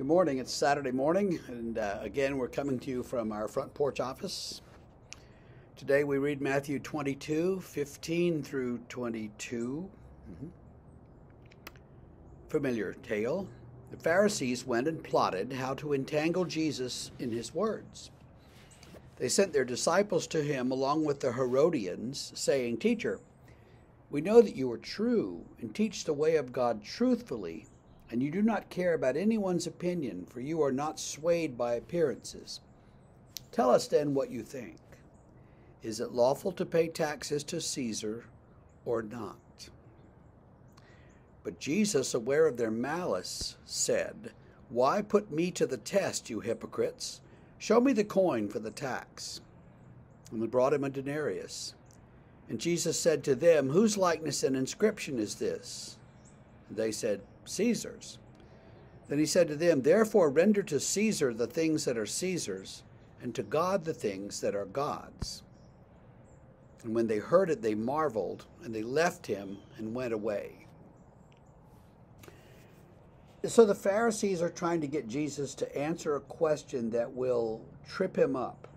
Good morning. It's Saturday morning, and again, we're coming to you from our front porch office. Today, we read Matthew 22:15 through 22. Familiar tale. The Pharisees went and plotted how to entangle Jesus in his words. They sent their disciples to him along with the Herodians, saying, "Teacher, we know that you are true and teach the way of God truthfully, and you do not care about anyone's opinion, for you are not swayed by appearances. Tell us then what you think. Is it lawful to pay taxes to Caesar or not?" But Jesus, aware of their malice, said, "Why put me to the test, you hypocrites? Show me the coin for the tax." And they brought him a denarius. And Jesus said to them, "Whose likeness and inscription is this?" And they said, "Caesar's." Then he said to them, "Therefore render to Caesar the things that are Caesar's, and to God the things that are God's." And when they heard it, they marveled, and they left him and went away. So the Pharisees are trying to get Jesus to answer a question that will trip him up.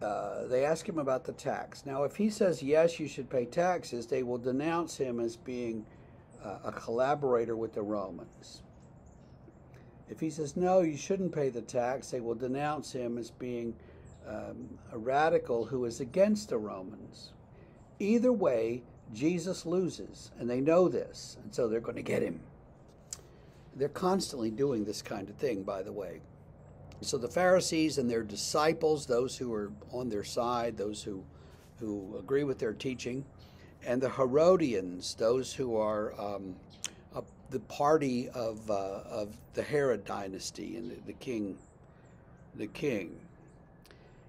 They ask him about the tax. Now, if he says, yes, you should pay taxes, they will denounce him as being a collaborator with the Romans. If he says, no, you shouldn't pay the tax, they will denounce him as being a radical who is against the Romans. Either way, Jesus loses, and they know this, and so they're going to get him. They're constantly doing this kind of thing, by the way. So the Pharisees and their disciples, those who are on their side, those who agree with their teaching, and the Herodians, those who are the party of the Herod dynasty and the king.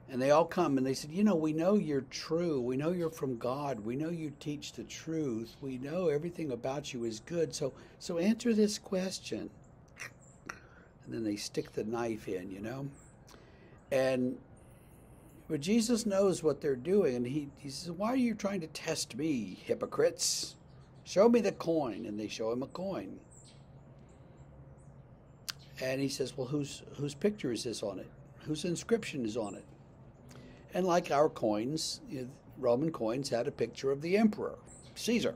And they all come and they said, we know you're true. We know you're from God. We know you teach the truth. We know everything about you is good. So answer this question. And then they stick the knife in, But Jesus knows what they're doing, and he says, "Why are you trying to test me, hypocrites? Show me the coin." And they show him a coin. And he says, "Well, whose picture is this on it? Whose inscription is on it?" And like our coins, Roman coins had a picture of the emperor, Caesar.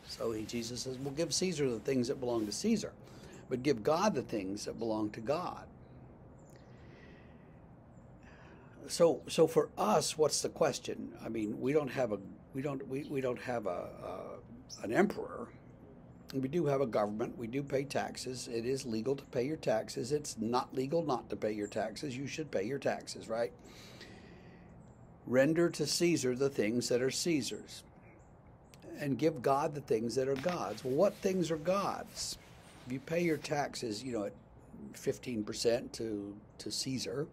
So Jesus says, "Well, give Caesar the things that belong to Caesar, but give God the things that belong to God." So for us, what's the question? I mean, we don't have an emperor. We do have a government. We do pay taxes. It is legal to pay your taxes. It's not legal not to pay your taxes. You should pay your taxes, right? Render to Caesar the things that are Caesar's, and give God the things that are God's. Well, what things are God's? If you pay your taxes, at 15% to Caesar,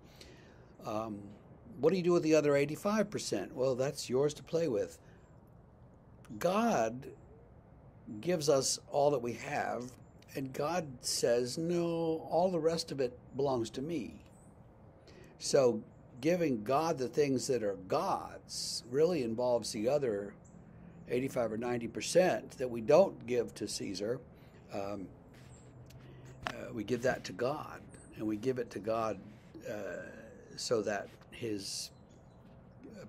what do you do with the other 85%? Well, that's yours to play with. God gives us all that we have, and God says, no, all the rest of it belongs to me. So giving God the things that are God's really involves the other 85 or 90% that we don't give to Caesar. We give that to God, and we give it to God so that his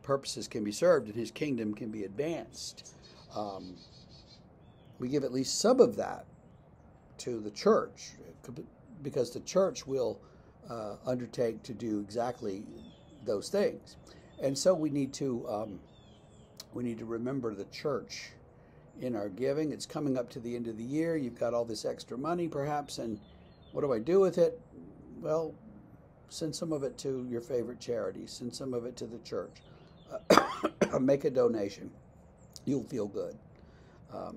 purposes can be served and his kingdom can be advanced. We give at least some of that to the church, because the church will undertake to do exactly those things. And so we need to remember the church in our giving. It's coming up to the end of the year. You've got all this extra money perhaps, and what do I do with it? Well, send some of it to your favorite charity. Send some of it to the church. Make a donation. You'll feel good. A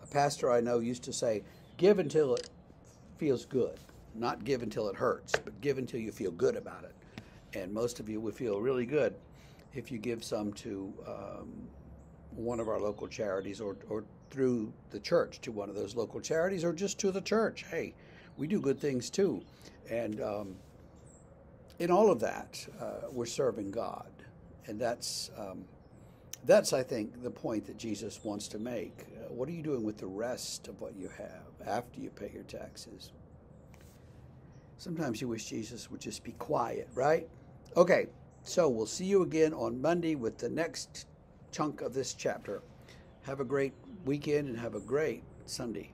pastor I know used to say, give until it feels good. Not give until it hurts, but give until you feel good about it. And most of you will feel really good if you give some to one of our local charities, or through the church to one of those local charities, or just to the church. Hey, we do good things too. And in all of that, we're serving God. And that's, I think, the point that Jesus wants to make. What are you doing with the rest of what you have after you pay your taxes? Sometimes you wish Jesus would just be quiet, right? Okay, so we'll see you again on Monday with the next chunk of this chapter. Have a great weekend and have a great Sunday.